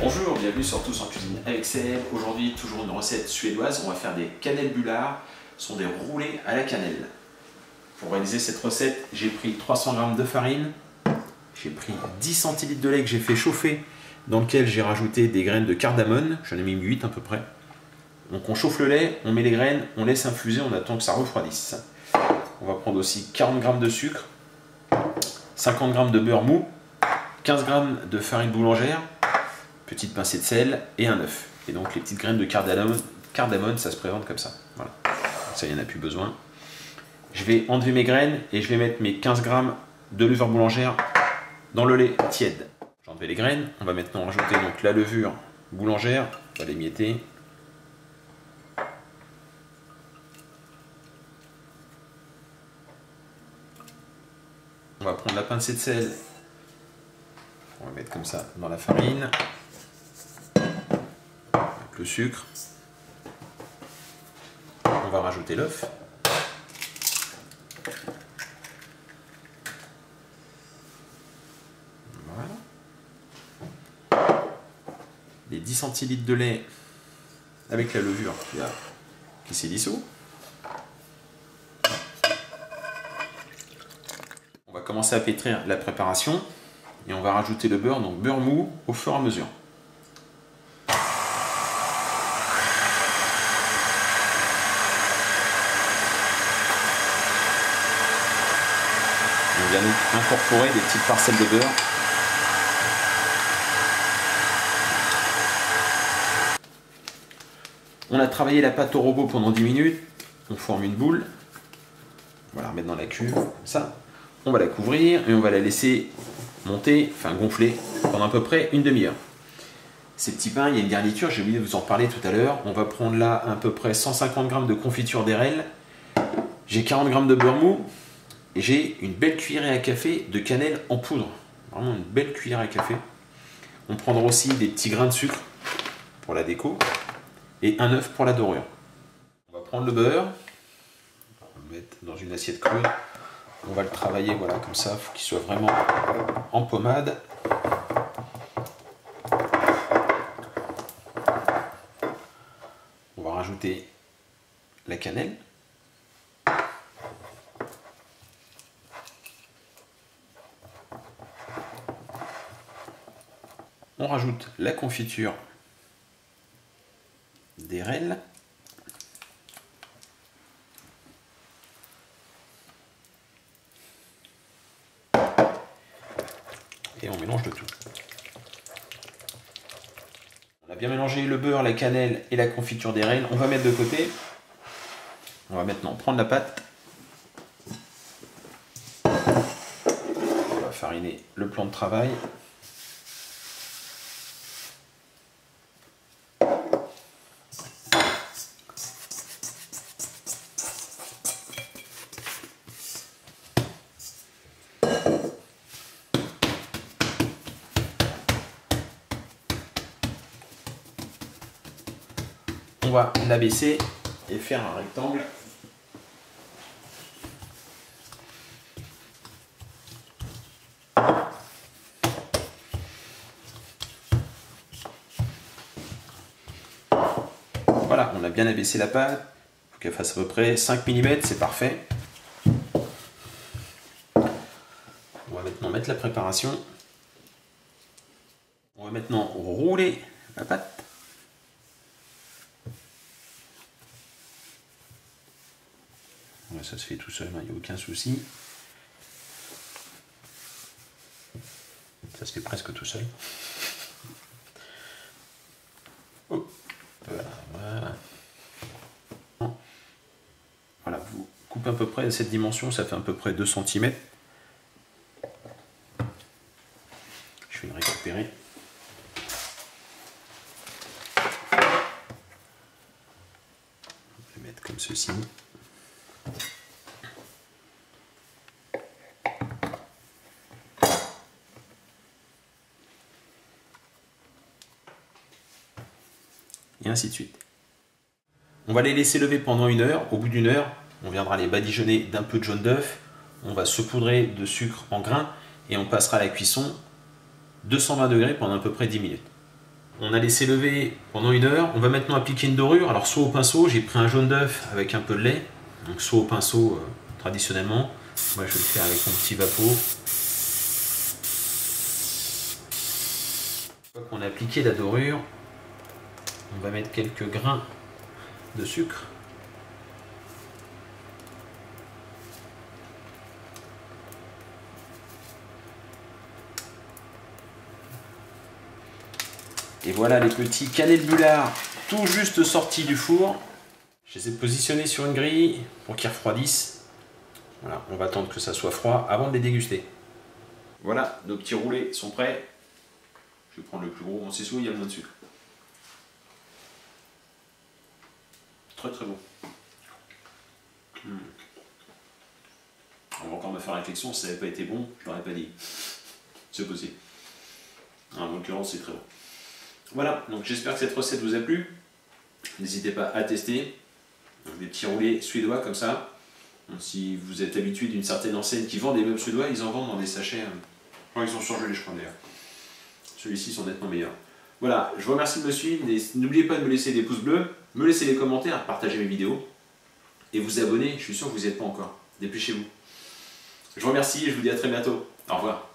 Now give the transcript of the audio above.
Bonjour, bienvenue sur Tous en cuisine avec Seb. Aujourd'hui, toujours une recette suédoise. On va faire des cannelbullar. Ce sont des roulés à la cannelle. Pour réaliser cette recette, j'ai pris 300 g de farine. J'ai pris 10 centilitres de lait que j'ai fait chauffer, dans lequel j'ai rajouté des graines de cardamone. J'en ai mis 8 à peu près. Donc on chauffe le lait, on met les graines, on laisse infuser, on attend que ça refroidisse. On va prendre aussi 40 g de sucre, 50 g de beurre mou, 15 g de farine boulangère, petite pincée de sel et un œuf. Et donc les petites graines de cardamone, ça se présente comme ça. Voilà. Ça, il n'y en a plus besoin. Je vais enlever mes graines et je vais mettre mes 15 g de levure boulangère dans le lait tiède. J'ai enlevé les graines. On va maintenant rajouter donc la levure boulangère. On va l'émietter. On va prendre la pincée de sel. On va mettre comme ça dans la farine. Avec le sucre. On va rajouter l'œuf. Voilà. Les 10 centilitres de lait avec la levure qui s'est dissous. On va commencer à pétrir la préparation et on va rajouter le beurre, donc beurre mou au fur et à mesure. On vient nous incorporer des petites parcelles de beurre. On a travaillé la pâte au robot pendant 10 minutes. On forme une boule. On va la remettre dans la cuve, comme ça. On va la couvrir et on va la laisser monter, enfin gonfler, pendant à peu près une demi-heure. Ces petits pains, il y a une garniture, j'ai oublié de vous en parler tout à l'heure. On va prendre là à peu près 150 g de confiture d'érel. J'ai 40 g de beurre mou. Et j'ai une belle cuillerée à café de cannelle en poudre. Vraiment une belle cuillère à café. On prendra aussi des petits grains de sucre pour la déco. Et un œuf pour la dorure. On va prendre le beurre. On va le mettre dans une assiette creuse. On va le travailler, voilà, comme ça. Il faut qu'il soit vraiment en pommade. On va rajouter la cannelle. On rajoute la confiture d'érel. Et on mélange le tout. On a bien mélangé le beurre, la cannelle et la confiture d'érel. On va mettre de côté. On va maintenant prendre la pâte. On va fariner le plan de travail. On va l'abaisser et faire un rectangle. Voilà, on a bien abaissé la pâte. Il faut qu'elle fasse à peu près 5 mm, c'est parfait. On va maintenant mettre la préparation. On va maintenant rouler la pâte. Ça se fait tout seul, il n'y a aucun souci. Ça se fait presque tout seul. Oh. Voilà. Voilà, vous coupez à peu près à cette dimension, ça fait à peu près 2 cm. Je vais le récupérer. On va le mettre comme ceci. Et ainsi de suite. On va les laisser lever pendant 1 heure. Au bout d'1 heure, on viendra les badigeonner d'un peu de jaune d'œuf. On va saupoudrer de sucre en grains et on passera à la cuisson 220 degrés pendant à peu près 10 minutes. On a laissé lever pendant 1 heure. On va maintenant appliquer une dorure. Alors soit au pinceau, j'ai pris un jaune d'œuf avec un peu de lait. Donc soit au pinceau traditionnellement. Moi je vais le faire avec mon petit vapeau. Une fois qu'on a appliqué la dorure, on va mettre quelques grains de sucre. Et voilà les petits cannelbulars tout juste sortis du four. Je les ai positionnés sur une grille pour qu'ils refroidissent. Voilà, on va attendre que ça soit froid avant de les déguster. Voilà, nos petits roulés sont prêts. Je vais prendre le plus gros, on sait où il y a le moins de sucre. Très très bon. On va encore me faire réflexion, si ça n'avait pas été bon, je l'aurais pas dit. C'est possible. En l'occurrence, c'est très bon. Voilà, donc j'espère que cette recette vous a plu. N'hésitez pas à tester. Donc, des petits roulés suédois comme ça. Donc, si vous êtes habitué d'une certaine enseigne qui vend des meubles suédois, ils en vendent dans des sachets. Ils sont surgelés, je crois d'ailleurs. Ceux-ci sont nettement meilleurs. Voilà, je vous remercie de me suivre. N'oubliez pas de me laisser des pouces bleus, me laisser des commentaires, partager mes vidéos et vous abonner. Je suis sûr que vous n'y êtes pas encore. Dépêchez-vous. Je vous remercie et je vous dis à très bientôt. Au revoir.